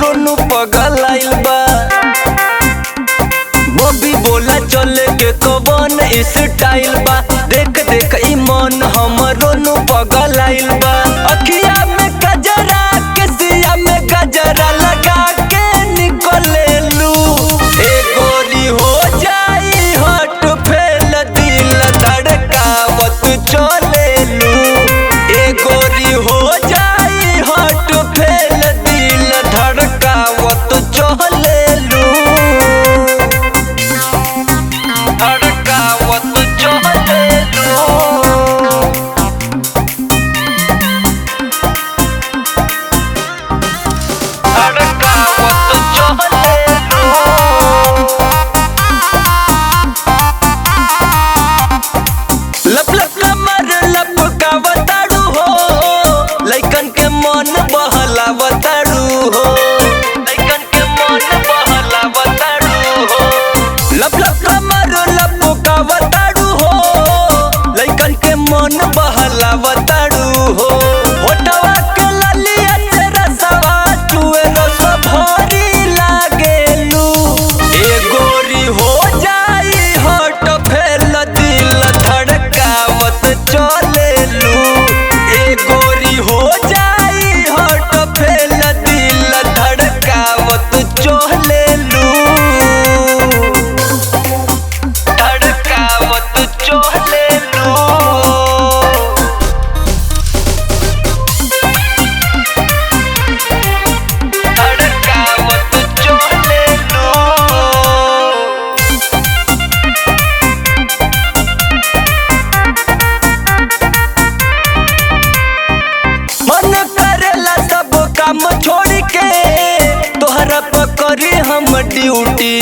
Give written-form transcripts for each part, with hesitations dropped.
हमरो नु पगल आइल बा। बॉबी बोला चले के कवन स्टाइल बा। देख देख ई मन हमरो नु पगल आइल बा। अखिया में गजरा केसिया में गजरा लगा के निकलेलू। ए गोरी हो जाई हट फेल दिल धड़कावत चलेलू। ए गोरी हो जाई हट फेल दिल धड़कावत चलेलू। धड़कावत चलेलू। लप लप कमर लपकावताड़ू हो। लइकन के मन बहलावताड़ू हो। लइकन के मन बहलावताड़ू हो। लप लप कमर लपकावताड़ू हो। लइकन के मन बहलावताड़ू हो। होठवा के ललिया से रसवा चुए रस भरी लागेलू। ए गोरी हो जाई हट फेल दिल धड़कावत चलेलू। ए गोरी हो जाई हट फेल दिल धड़कावत चलेलू। धड़कावत चलेलू। धड़कावत चलेलू। मन करेला सब काम छोड़ के तोहरा पकड़ी हम ड्यूटी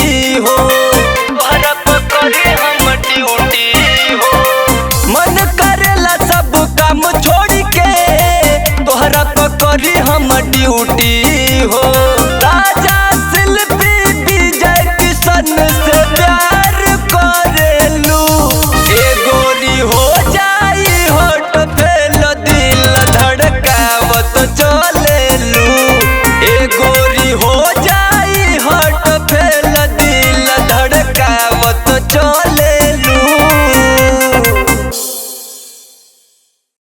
हो। तोहरा पकड़ी हम ड्यूटी हो। मन करेला सब काम छोड़ के तोहरा पकड़ी हम ड्यूटी हो। राजा शिल्पी विजय किशन से प्यार करेलू। ए गोरी हो जाई हट फेल दिल धड़कावत चलेलू। ए गोरी हो जाई हट फेल दिल धड़कावत चलेलू।